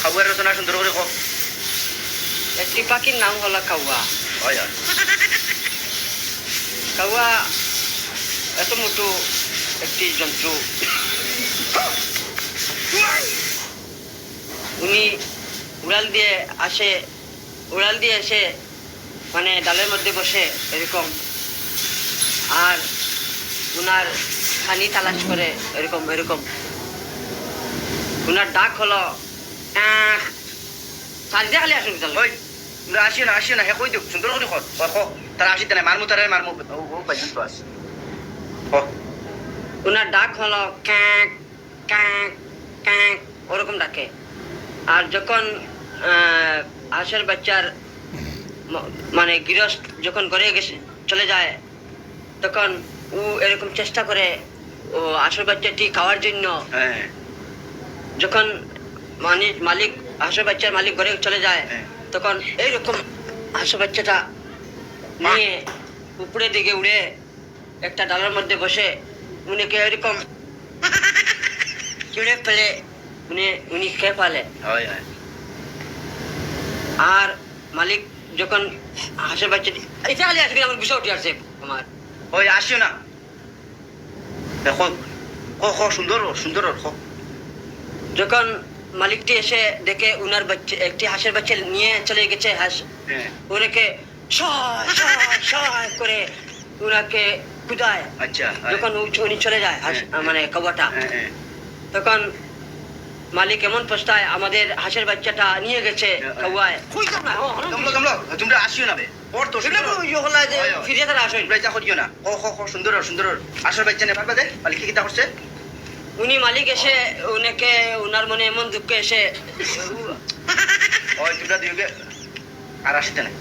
খাওয়ার রচনা সুন্দর করে কো। একটি পাখির নাম হলো কাউয়া। হয় হয়। কাউয়া এত মোটো একটি জন্তু। উনি উড়াল দিয়ে আসে, উড়াল দিয়ে এসে মানে ডালের মধ্যে বসে এরকম, আর উনার পানি তালাশ করে এরকম এরকম। উনার ডাক হলো সাজদে খালি আসুন চল। ওই তোমরা আসিও না হে কই দিও সুন্দর করে কর কো তারা আসিতে নাই মারমু তারা মারমু ও পাইছিস তো আস কো। উনার ডাক হলো ক্যাঁক ক্যাঁক ক্যাঁক ওরকম ডাকে। আর যখন হাঁসের বাচ্চার মানে গৃহস্থ যখন ঘরে গেছে চলে যায়, তখন ও এরকম চেষ্টা করে ও হাঁসের বাচ্চাটি খাওয়ার জন্য। হ্যাঁ যখন মানে মালিক হাঁসের বাচ্চার মালিক ঘরে চলে যায়, তখন এইরকম হাঁসের বাচ্চাটা নিয়ে উপরের দিকে উড়ে একটা ডালের মধ্যে বসে উনিকে এরকম চিড়ে ফেলে উনি খেয়ে ফেলে। হয় হয়। আর মালিক যখন হাঁসের বাচ্চাটি এটা খালি আসবে আমার বিষয় উঠে আসছে আমার। ওই আসিও না দেখো কো কো সুন্দর সুন্দর কো। যখন মালিকটি এসে দেখে উনার বাচ্চা একটি হাঁসের বাচ্চা নিয়ে চলে গেছে, হাঁস ওনাকে শয় শয় শয় করে উনাকে কুদায়। আচ্ছা যখন উনি চলে যায় মানে কাউয়াটা, তখন মালিক এমন পস্তায় আমাদের হাঁসের বাচ্চাটা নিয়ে গেছে কাউয়ায়। তোমরা আসিও না বে ওর তো ফিরে তারা আসেন তোমরা যা করিও না কো কো কো সুন্দর সুন্দর আসল বাচ্চা নে পারবা দে মালিক কি কিতা করছে। উনি মালিক এসে উনাকে উনার মনে এমন দুঃখ এসে ওই তোমরা দিওগে আর আসিতে নাই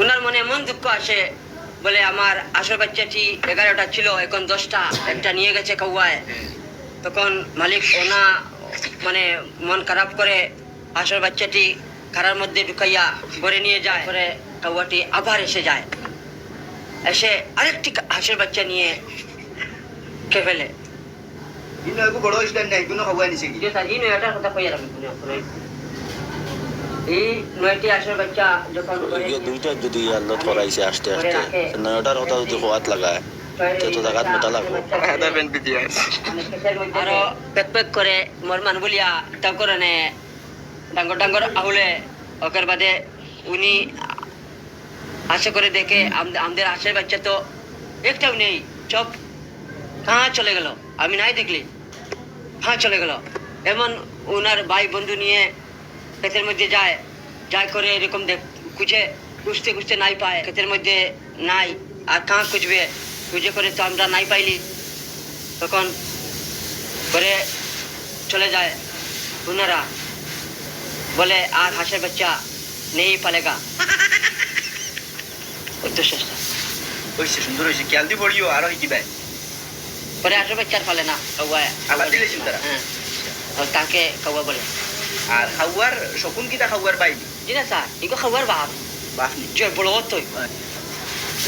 উনার মনে এমন দুঃখ আসে বলে আমার আসল বাচ্চাটি 11টা ছিল এখন 10টা, একটা নিয়ে গেছে কাউয়ায়। তখন মালিক ওনা মানে মন খারাপ করে আসল বাচ্চাটি খারার মধ্যে ঢুকাইয়া ঘরে নিয়ে যায়। পরে কাউয়াটি আবার এসে যায়, এসে আরেকটি হাঁসের বাচ্চা নিয়ে খেয়ে ফেলে। বড় স্ট্যান্ড নাই কোনো খাওয়া নিছে কি এই নয়টার কথা কইয়া রাখি। এই 9টি হাঁসের বাচ্চা যখন দুইটা যদি আল্লাহ করাইছে আসতে আসতে নয়টার কথা যদি খোয়াত লাগায় তো জাগাত মোটা লাগবো। আরো পেক পেক করে মরমান বলিয়া তারপর ডাঙ্গর ডাঙ্গর আহুলে ওকের বাদে উনি আশা করে দেখে আমাদের হাঁসের বাচ্চা তো একটাও নেই, সব কাহা চলে গেল, আমি নাই দেখলি কাহা চলে গেল। এমন উনার ভাই বন্ধু নিয়ে ক্ষেতের মধ্যে যায়, যাই করে এরকম খুঁজতে খুঁজতে নাই পায়, ক্ষেতের মধ্যে নাই, আর কাহা খুঁজবে, খুঁজে করে তো আমরা নাই পাইলি। তখন করে চলে যায় উনারা, বলে আর হাঁসের বাচ্চা নেই পালেগা। ওই তো শেষটা হইছে সুন্দর হইছে খেয়াল দি পড়িও আর হইতি ভাই পরে হাঁসের বাচ্চার ফলে না কাউয়ায় আবার দিলেছিল তারা। হ্যাঁ, তাকে কাউয়া বলে। আর খাওয়ার শকুন কিটা খাওয়ার বাইবি জি না স্যার, ইগো খাওয়ার বাপ বাপ নি জয় বড় তুই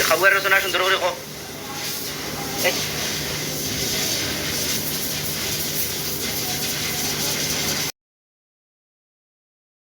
খাওয়ার রচনা সুন্দর করে কো।